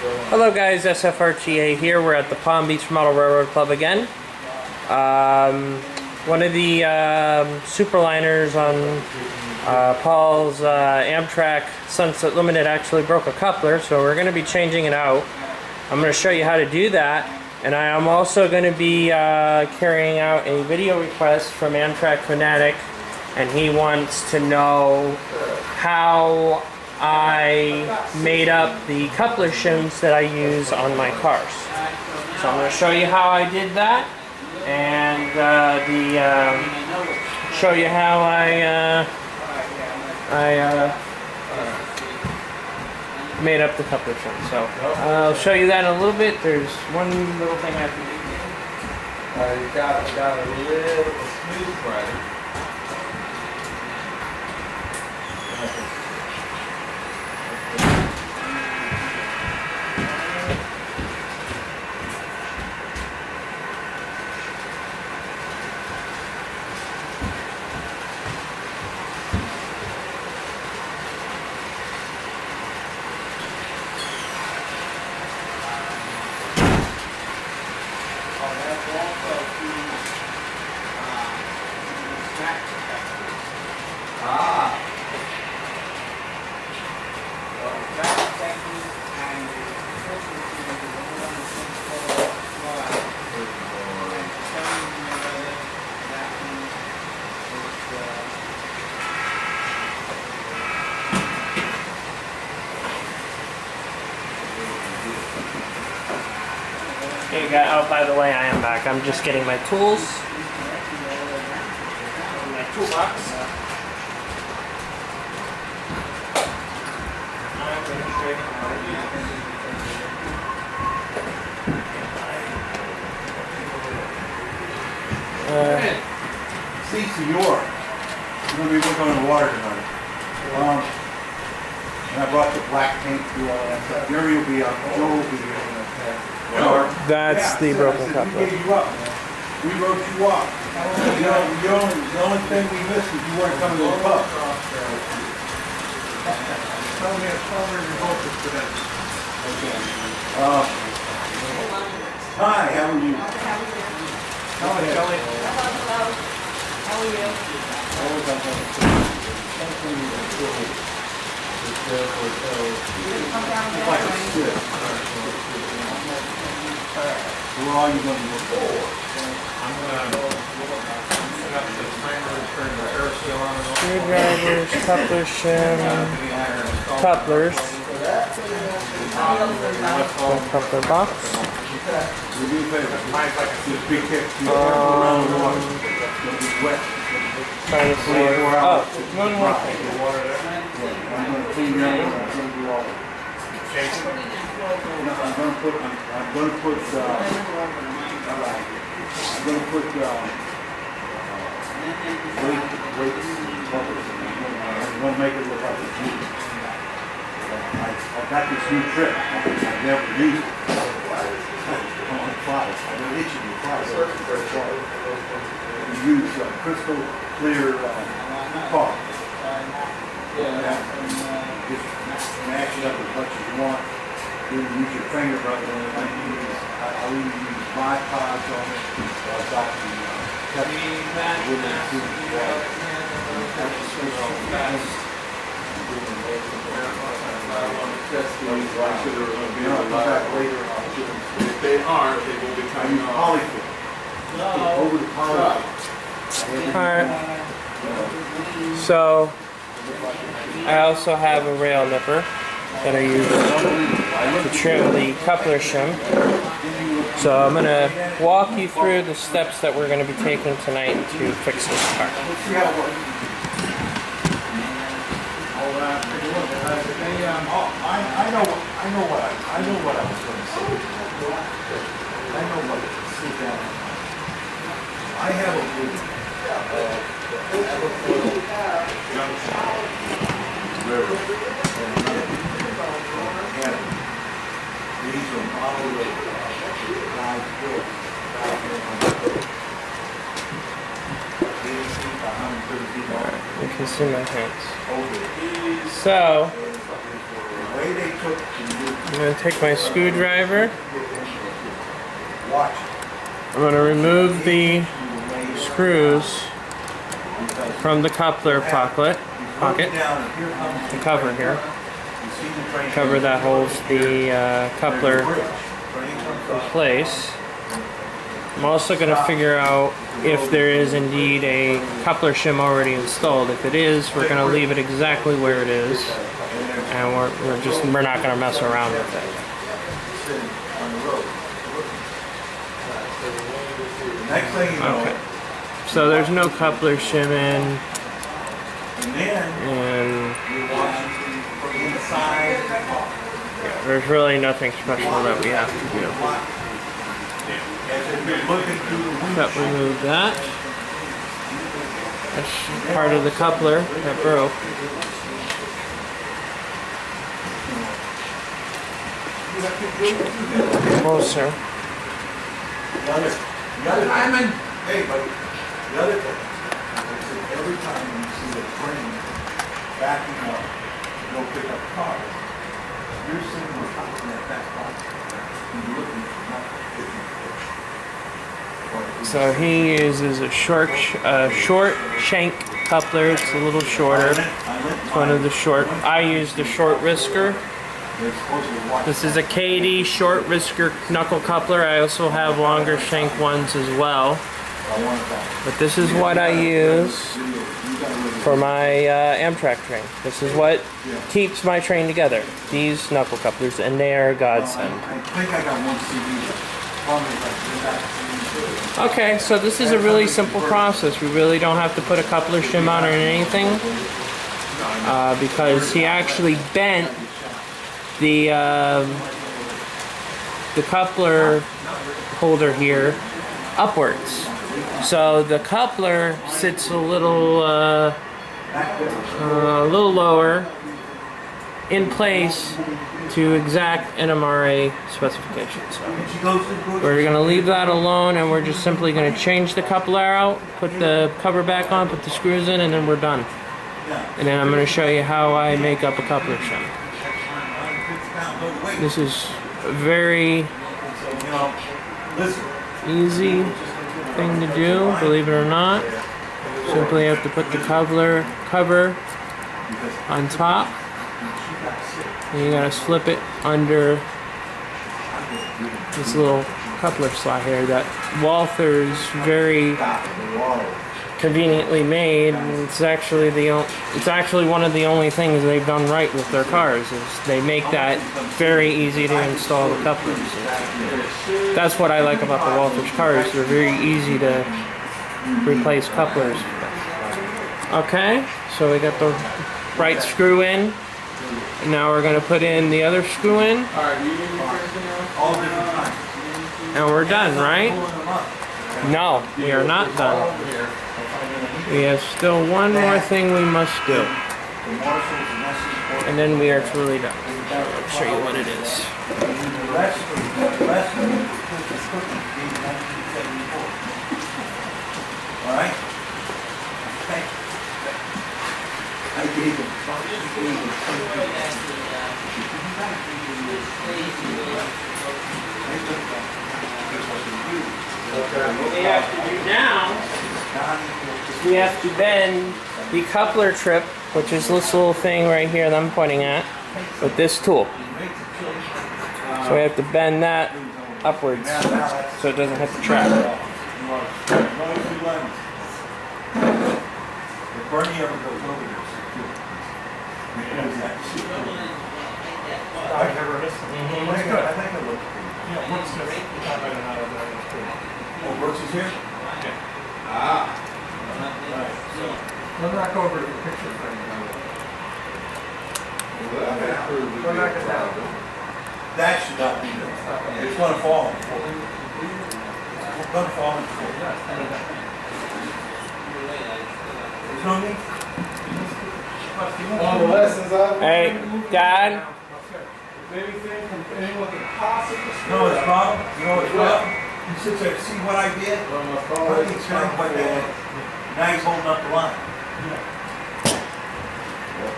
Hello guys, SFRTA here. We're at the Palm Beach Model Railroad Club again. One of the Superliners on Paul's Amtrak Sunset Limited actually broke a coupler, so we're going to be changing it out. I'm going to show you how to do that, and I am also going to be carrying out a video request from Amtrak Fanatic, and he wants to know how I made up the coupler shims that I use on my cars. So I'm going to show you how I did that, and show you how I made up the coupler shims. So I'll show you that in a little bit. There's one little thing I have to do. You got a little smooth rider. Okay, guys, oh, by the way, I am back. I'm just getting my tools. My toolbox. I'm going to show you how to do See, senor, we're going to be working on the water tonight. And I brought the black paint through all that stuff. Gary will be up, Joe will be here. That's the broken coupler. We gave you up, man. We wrote you up. The only thing we missed is you weren't coming to the pub. Tell me your focus today. Okay. Hi, how are you? Hello, Kelly. Hello. How are you? Where are you going to look for? I'm going to set up the timer to turn the air seal on and off. Screwdrivers, coupler shim, couplers, coupler box. Do me a favor. Just be careful. Around the water. It'll be wet. Trying to see. Oh, one more thing. I'm going to clean that up. I'm going to do all of it. I'm going to put weight bubbles. I'm going to make it look like a Jeep. I got this new trick. I've never used it. I'm on fire. I've been itching to try it. You use crystal clear caulk. Just mash it up as much as you want. You use your finger rubber on it. I'll even use my pods on it. I've got If they aren't, they will be coming off. polyfill. Over the polyfill. Alright. So, I also have a rail nipper that I use to trim the coupler shim. So I'm going to walk you through the steps that we're going to be taking tonight to fix this car. I know what I was going to say. I know what. Sit down. I have a blue. These are model You can see my hands. So, way they took I'm going to take my screwdriver. watch I'm going to remove the screws from the coupler pocket, down and here comes the cover here. you see the train Cover that holds the coupler bridge. Train comes in up. place. I'm also going to figure out if there is indeed a coupler shim already installed. If it is, we're going to leave it exactly where it is, and we're not going to mess around with it. Sitting on the road. The next thing you know, Okay. So there's no coupler shim in, and then and you're watching from inside. yeah, there's really nothing special that we have to do. As if you're looking through the windshield. But remove that. That's part of the coupler that broke. Closer. The other diamond. Hey, buddy. The other thing, is that every time you see a train backing up to go pick up cars, you're sitting on top of that back box and looking not at So he uses a short shank coupler. It's a little shorter. It's one of the short. I use the short whisker. This is a Kaddee short whisker knuckle coupler. I also have longer shank ones as well. But this is what I use for my Amtrak train. This is what keeps my train together. These knuckle couplers, and they are a godsend. I think I got one CD. Okay, so this is a really simple process. We really don't have to put a coupler shim on or anything, because he actually bent the coupler holder here upwards. So the coupler sits a little lower in place to exact NMRA specifications. So we're going to leave that alone, and we're just simply going to change the coupler out, put the cover back on, put the screws in, and then we're done. And then I'm going to show you how I make up a coupler shim. This is a very easy thing to do, believe it or not. Simply have to put the cover on top, and you gotta slip it under this little coupler slot here that Walthers very conveniently made. And it's actually one of the only things they've done right with their cars, is they make that very easy to install the couplers. That's what I like about the Walthers cars. They're very easy to replace couplers. Okay, so we got the right screw in. And now we're going to put in the other screw in. And we're done, right? No, we are not done. We have still one more thing we must do. And then we are truly done. I'll show you what it is. Alright? I gave him What we have to do now is we have to bend the coupler trip, which is this little thing right here that I'm pointing at, with this tool. So we have to bend that upwards so it doesn't hit the track. Bernie ever goes over there. I've never missed it. I think I looked. Yeah, Brooks just got right out of there. That's good. Oh, Brooks is here? Right. So, we'll knock over to the picture frame. We'll knock it down. That should not be there. It's going to fall on the floor. It's going to fall on the floor. There's no need. All the lessons I've Hey, Dad. If anything from anyone could possibly You know what's wrong? You know what's wrong? You sit there, see what I did? What did he explain what they did? Now he's holding up the line.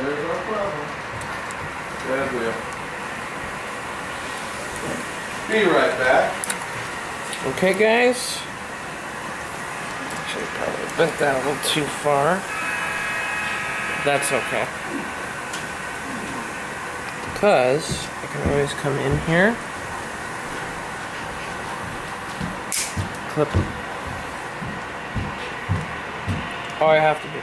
There's our problem. That will. Be right back. Okay, guys. Actually, probably bent that a little too far. That's okay. Because I can always come in here, clip it. All I have to do.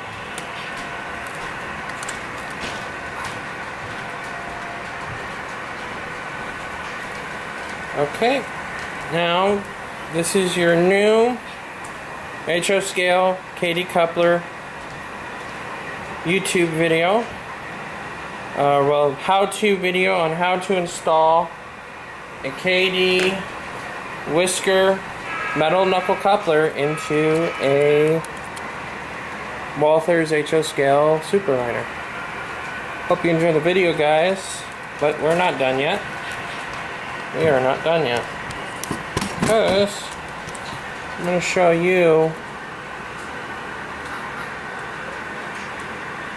Okay, now this is your new HO scale Kaddee coupler YouTube video. Well, how-to video on how to install a Kaddee whisker metal knuckle coupler into a Walthers HO scale Superliner. Hope you enjoy the video, guys, but we're not done yet. We are not done yet, because I'm going to show you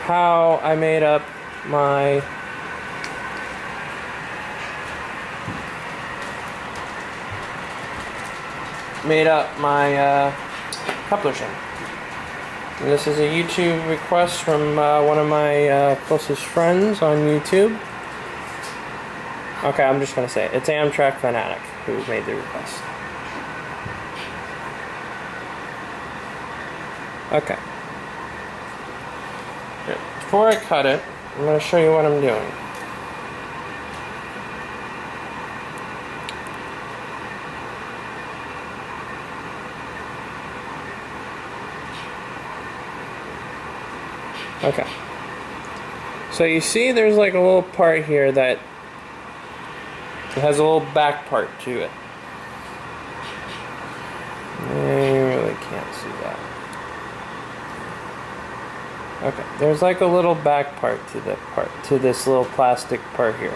how I made up my coupler shim. And this is a YouTube request from one of my closest friends on YouTube. Okay, I'm just going to say it. It's Amtrak Fanatic who made the request. Okay. Before I cut it, I'm going to show you what I'm doing. Okay. So you see there's like a little part here that it has a little back part to it. You really can't see that. Okay, there's like a little back part to this little plastic part here.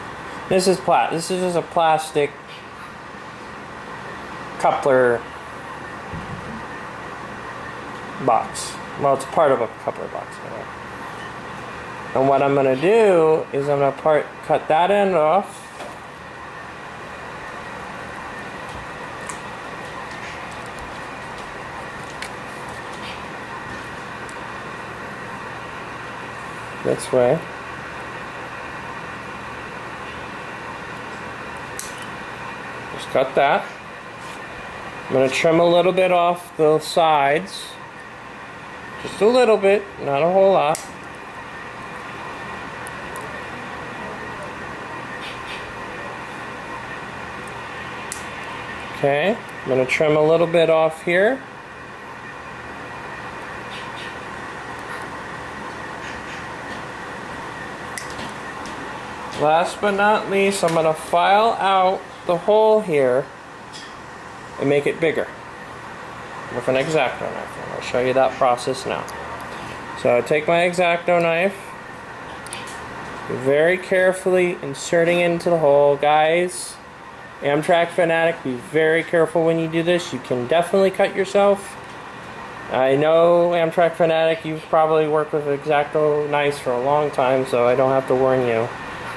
This is just a plastic coupler box. Well, it's part of a coupler box. And what I'm gonna do is I'm gonna cut that end off. This way. Just cut that. I'm going to trim a little bit off the sides. Just a little bit, not a whole lot. Okay, I'm going to trim a little bit off here. Last but not least, I'm going to file out the hole here and make it bigger with an X-Acto knife. And I'll show you that process now. So I take my X-Acto knife, very carefully inserting into the hole. Guys, Amtrak Fanatic, be very careful when you do this. You can definitely cut yourself. I know Amtrak Fanatic, you've probably worked with X-Acto knives for a long time, so I don't have to warn you.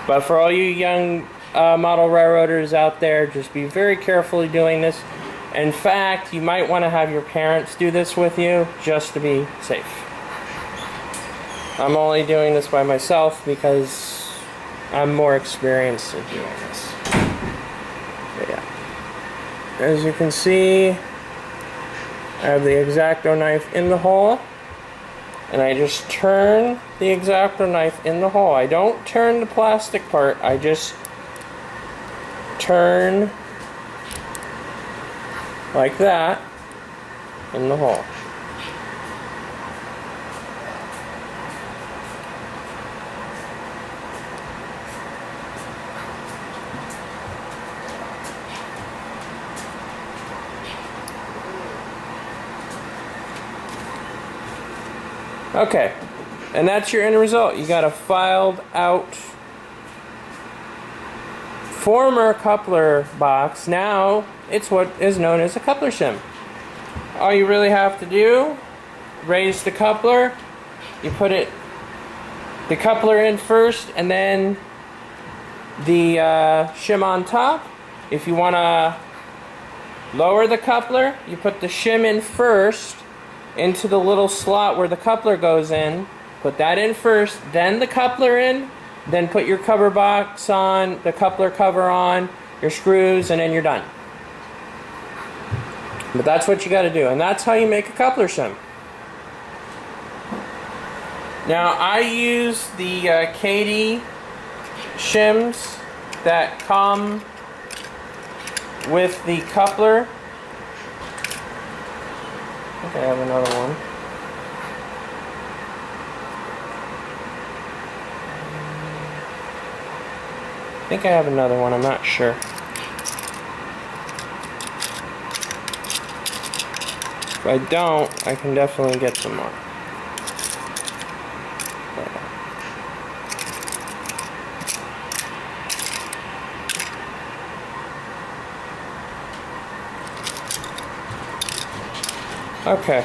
But for all you young model railroaders out there, just be very carefully doing this. In fact, you might want to have your parents do this with you just to be safe. I'm only doing this by myself because I'm more experienced in doing this. But yeah. As you can see, I have the X-Acto knife in the hole. And I just turn the X-Acto knife in the hole. I don't turn the plastic part, I just turn like that in the hole. Okay, and that's your end result. You got a filed out former coupler box. Now it's what is known as a coupler shim. All you really have to do, raise the coupler, you put the coupler in first and then the shim on top. if you want to lower the coupler, you put the shim in first into the little slot where the coupler goes in. Put that in first, then the coupler in, then put your cover box on, the coupler cover on, your screws, and then you're done. But that's what you got to do, and that's how you make a coupler shim. Now I use the Kaddee shims that come with the coupler. I think I have another one. I think I have another one, I'm not sure. If I don't, I can definitely get some more. Okay.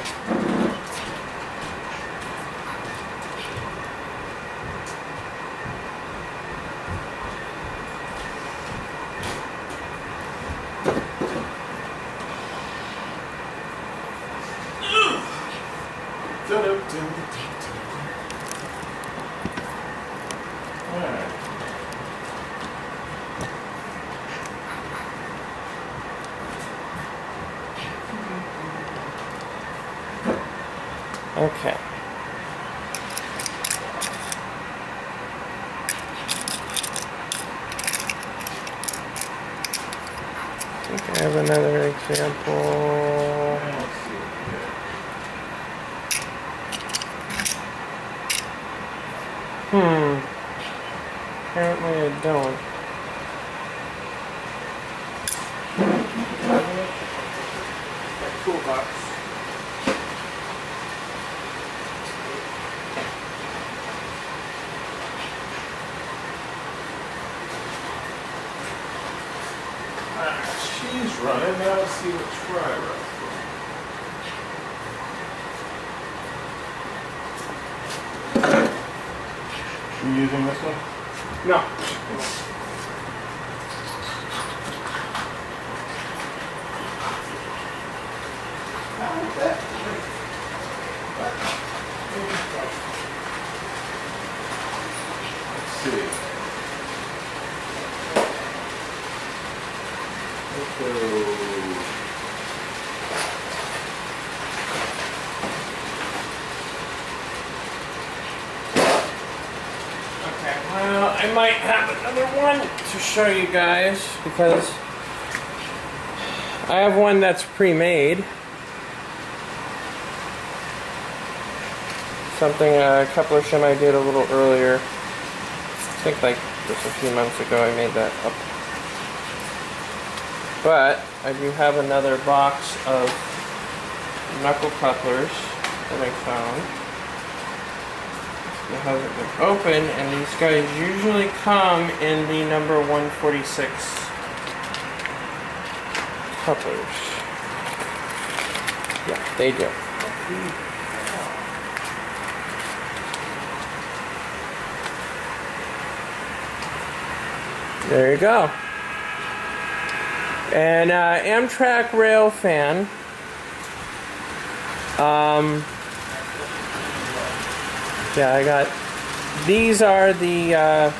Okay. I think I have another example. Apparently I don't. Toolbox. She's running. Now let's see what try runs. You using this one? No. Let's see. Well, I might have another one to show you guys because I have one that's pre-made. Something a coupler shim I did a little earlier. I think like just a few months ago I made that up. But I do have another box of knuckle couplers that I found. It hasn't been open, and these guys usually come in the number 146 couplers. Yeah, they do. There you go. And Amtrak rail fan. Yeah, I got, these are the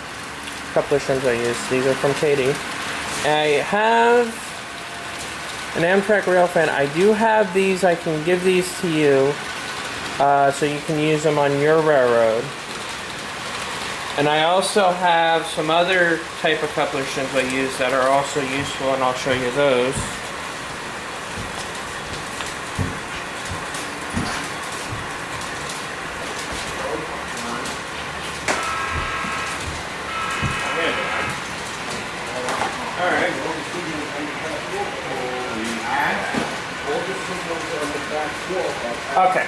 coupler shims I use. These are from Kaddee. I have an Amtrak rail fan. I do have these. I can give these to you so you can use them on your railroad. And I also have some other type of coupler shims I use that are also useful, and I'll show you those. Okay.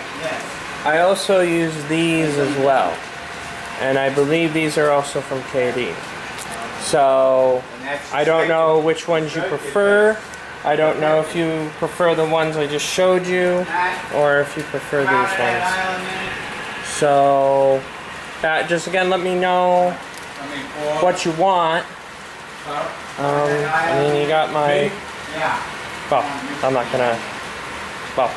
I also use these as well. And I believe these are also from Kaddee. So, I don't know which ones you prefer. I don't know if you prefer the ones I just showed you, or if you prefer these ones. So, just again, let me know what you want, I mean, you got my, Yeah. well, I'm not gonna, well,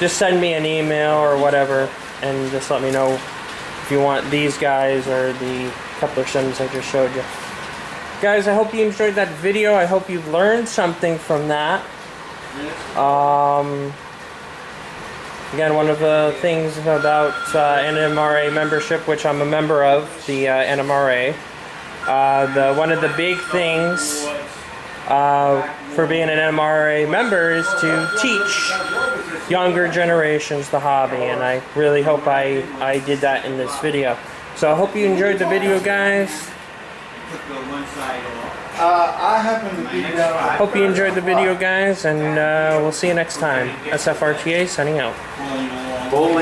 just send me an email or whatever, and just let me know if you want these guys or the coupler shims I just showed you. Guys, I hope you enjoyed that video. I hope you've learned something from that. Again, one of the things about NMRA membership, which I'm a member of, the NMRA, one of the big things for being an NMRA member is to teach younger generations the hobby, and I really hope I did that in this video. So I hope you enjoyed the video, guys. I happen to be down. Hope you enjoyed the video, guys, and we'll see you next time. SFRTA signing out. Bowling.